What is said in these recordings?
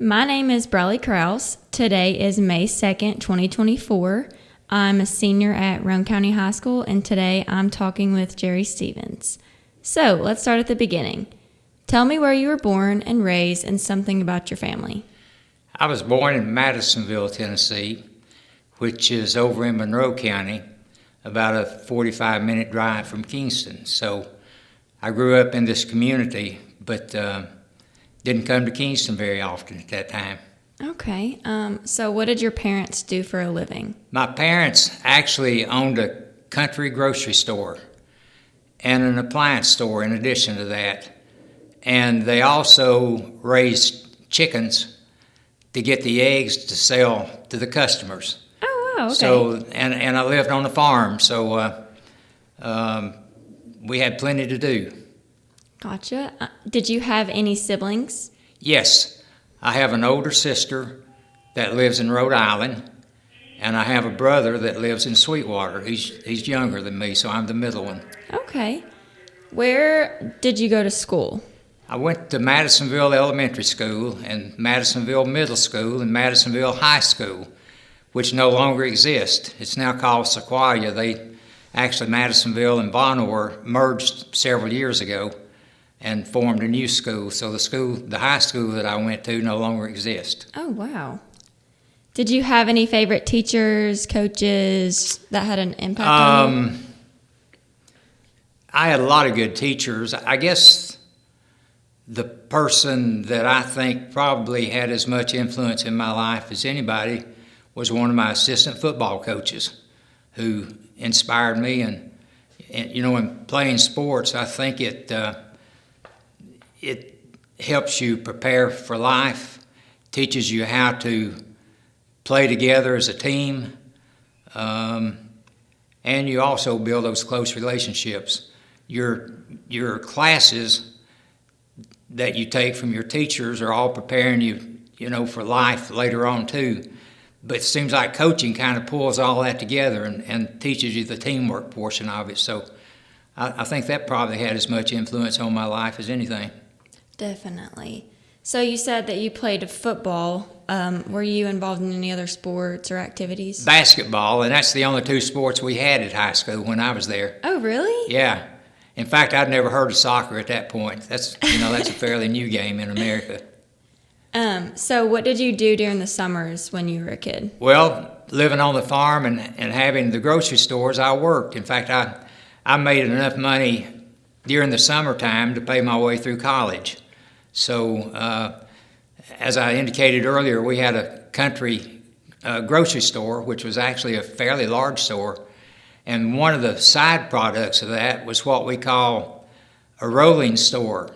My name is Brylee Crouse. Today is May 2nd, 2024. I'm a senior at Roane County High School, and today I'm talking with Jerry Stevens. So, let's start at the beginning. Tell me where you were born and raised and something about your family. I was born in Madisonville, Tennessee, which is over in Monroe County, about a 45-minute drive from Kingston. So I grew up in this community, but didn't come to Kingston very often at that time. Okay. So what did your parents do for a living? My parents actually owned a country grocery store and an appliance store in addition to that. And they also raised chickens to get the eggs to sell to the customers. Oh, wow, okay. So, and I lived on the farm, so we had plenty to do. Gotcha. Did you have any siblings? Yes, I have an older sister that lives in Rhode Island, and I have a brother that lives in Sweetwater. He's younger than me, so I'm the middle one. Okay. Where did you go to school? I went to Madisonville Elementary School and Madisonville Middle School and Madisonville High School, which no longer exist. It's now called Sequoia. Madisonville and Vonore merged several years ago and formed a new school. So the high school that I went to no longer exists. Oh, wow. Did you have any favorite teachers, coaches that had an impact on you? I had a lot of good teachers. I guess the person that I think probably had as much influence in my life as anybody was one of my assistant football coaches who inspired me. And in playing sports, I think it helps you prepare for life, teaches you how to play together as a team, and you also build those close relationships. Your classes that you take from your teachers are all preparing you, for life later on too. But it seems like coaching kind of pulls all that together and teaches you the teamwork portion of it. So I think that probably had as much influence on my life as anything. Definitely. So you said that you played football. Were you involved in any other sports or activities? Basketball, and that's the only two sports we had at high school when I was there. Oh, really? Yeah. In fact, I'd never heard of soccer at that point. That's a fairly new game in America. So what did you do during the summers when you were a kid? Well, living on the farm and having the grocery stores, I worked. In fact, I made enough money during the summertime to pay my way through college. So, as I indicated earlier, we had a country grocery store, which was actually a fairly large store. And one of the side products of that was what we call a rolling store.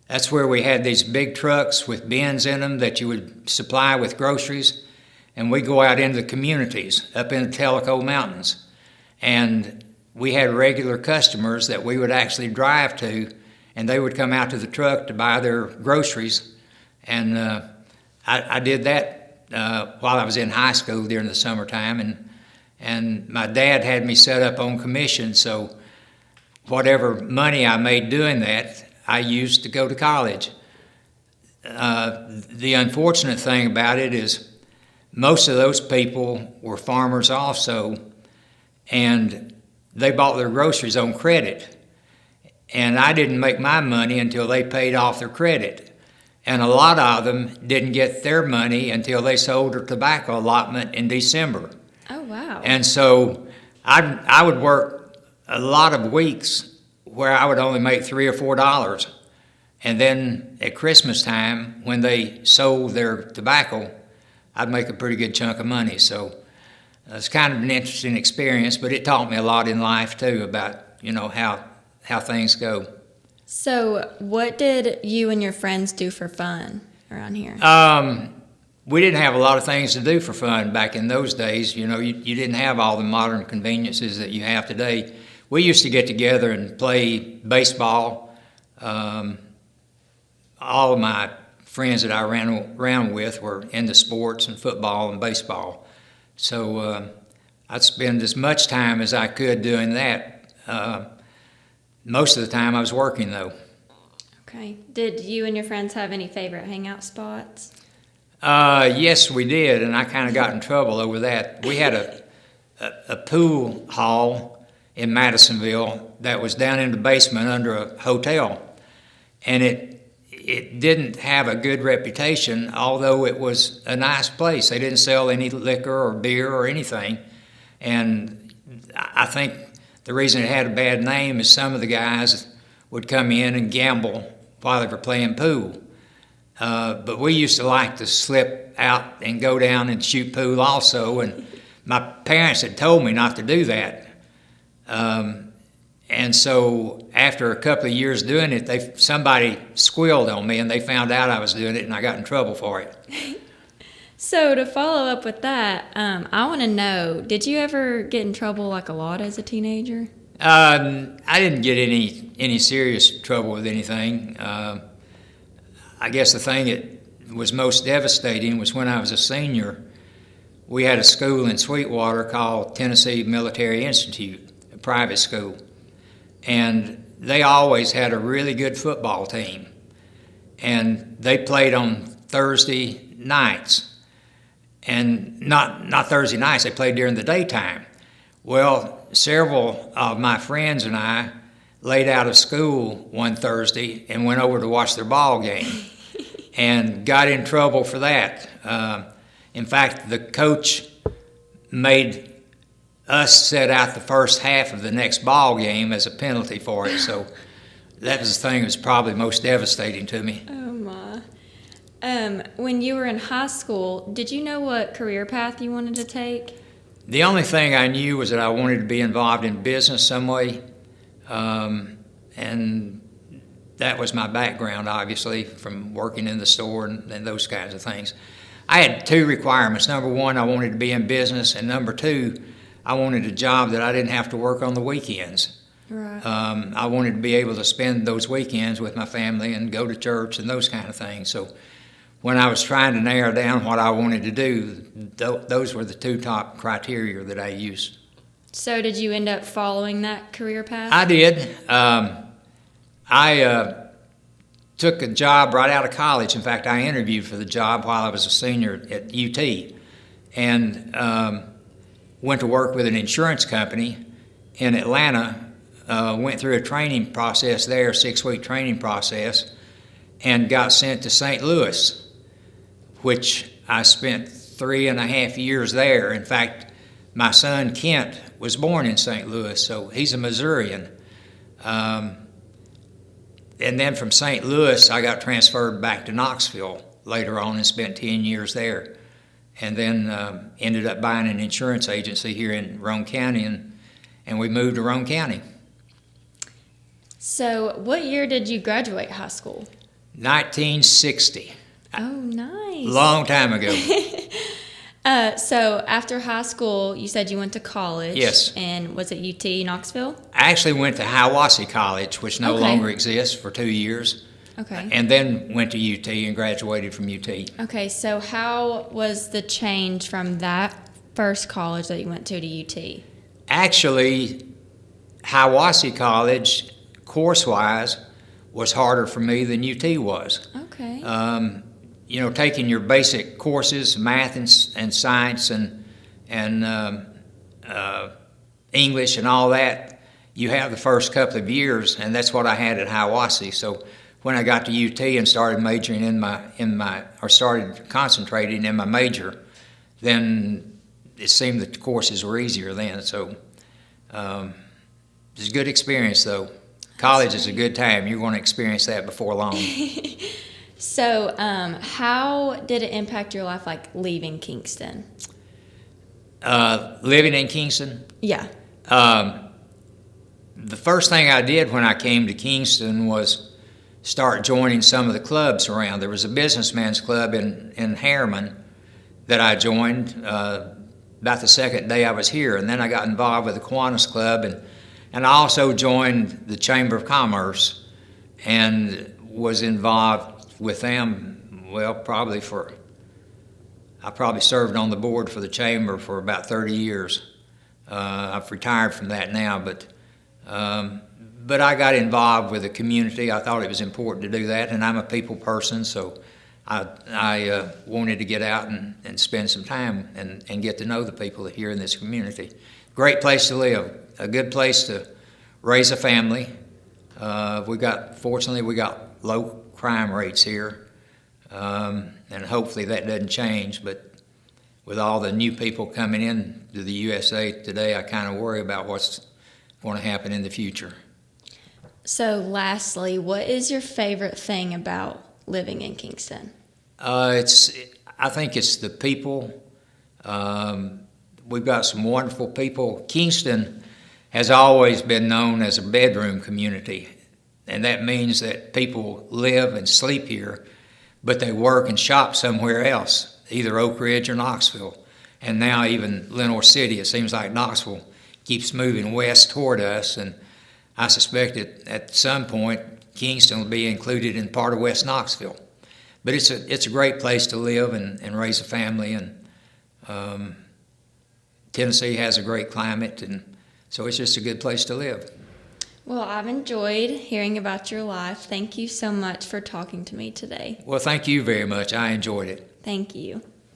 That's where we had these big trucks with bins in them that you would supply with groceries. And we go out into the communities up in the Tellico Mountains. And we had regular customers that we would actually drive to, and they would come out to the truck to buy their groceries. And I did that while I was in high school during the summertime. And my dad had me set up on commission, so whatever money I made doing that, I used to go to college. The unfortunate thing about it is most of those people were farmers also, and they bought their groceries on credit. And I didn't make my money until they paid off their credit. And a lot of them didn't get their money until they sold their tobacco allotment in December. Oh, wow. And so I would work a lot of weeks where I would only make $3 or $4. And then at Christmas time, when they sold their tobacco, I'd make a pretty good chunk of money. So it's kind of an interesting experience, but it taught me a lot in life too about, how things go. So what did you and your friends do for fun around here? We didn't have a lot of things to do for fun back in those days. You didn't have all the modern conveniences that you have today. We used to get together and play baseball. All of my friends that I ran around with were into sports and football and baseball. So I'd spend as much time as I could doing that. Most of the time I was working, though. Okay. Did you and your friends have any favorite hangout spots? Yes, we did, and I kind of got in trouble over that. We had a pool hall in Madisonville that was down in the basement under a hotel, and it didn't have a good reputation, although it was a nice place. They didn't sell any liquor or beer or anything, and I think the reason it had a bad name is some of the guys would come in and gamble while they were playing pool. But we used to like to slip out and go down and shoot pool also, and my parents had told me not to do that. And so after a couple of years doing it, somebody squealed on me, and they found out I was doing it, and I got in trouble for it. So to follow up with that, I want to know, did you ever get in trouble like a lot as a teenager? I didn't get any serious trouble with anything. I guess the thing that was most devastating was when I was a senior. We had a school in Sweetwater called Tennessee Military Institute, a private school, and they always had a really good football team, and they played on Thursday nights, and not Thursday nights, they played during the daytime. Well, several of my friends and I laid out of school one Thursday and went over to watch their ball game and got in trouble for that. In fact, the coach made us set out the first half of the next ball game as a penalty for it. So that was the thing that was probably most devastating to me. Oh, my. When you were in high school, did you know what career path you wanted to take? The only thing I knew was that I wanted to be involved in business some way. And that was my background, obviously, from working in the store and those kinds of things. I had two requirements. Number one, I wanted to be in business, and number two, I wanted a job that I didn't have to work on the weekends. Right. I wanted to be able to spend those weekends with my family and go to church and those kind of things. So when I was trying to narrow down what I wanted to do, those were the two top criteria that I used. So did you end up following that career path? I did. I took a job right out of college. In fact, I interviewed for the job while I was a senior at UT, and went to work with an insurance company in Atlanta, went through a training process there, a 6-week training process, and got sent to St. Louis, which I spent 3.5 years there. In fact, my son Kent was born in St. Louis, so he's a Missourian. And then from St. Louis, I got transferred back to Knoxville later on and spent 10 years there. And then ended up buying an insurance agency here in Roane County, and we moved to Roane County. So what year did you graduate high school? 1960. Oh, nice. Long time ago. So after high school, you said you went to college. Yes. And was it UT Knoxville? I actually went to Hiawassee College, which no Okay. longer exists, for 2 years. Okay. And then went to UT and graduated from UT. Okay, so how was the change from that first college that you went to UT? Actually, Hiawassee College, course-wise, was harder for me than UT was. Okay. Taking your basic courses, math and science and English and all that, you have the first couple of years, and that's what I had at Hiawassee. So when I got to UT and started majoring started concentrating in my major, then it seemed that the courses were easier then. So it was a good experience, though. College is a good time. You're going to experience that before long. So how did it impact your life, like leaving Kingston? Living in Kingston? Yeah. The first thing I did when I came to Kingston was start joining some of the clubs around. There was a businessman's club in Harriman that I joined about the second day I was here, and then I got involved with the Kiwanis Club, and I also joined the Chamber of Commerce and was involved with them, well, I probably served on the board for the Chamber for about 30 years. I've retired from that now, but I got involved with the community. I thought it was important to do that, and I'm a people person, so I wanted to get out and spend some time and get to know the people here in this community. Great place to live, a good place to raise a family. Fortunately, we got low crime rates here, and hopefully that doesn't change. But with all the new people coming in to the USA today, I kind of worry about what's going to happen in the future. So lastly, what is your favorite thing about living in Kingston? I think it's the people. We've got some wonderful people. Kingston has always been known as a bedroom community, and that means that people live and sleep here, but they work and shop somewhere else, either Oak Ridge or Knoxville. And now even Lenoir City, it seems like Knoxville keeps moving west toward us, and I suspect that at some point Kingston will be included in part of West Knoxville. But it's a great place to live and raise a family, and Tennessee has a great climate, and so it's just a good place to live. Well, I've enjoyed hearing about your life. Thank you so much for talking to me today. Well, thank you very much. I enjoyed it. Thank you.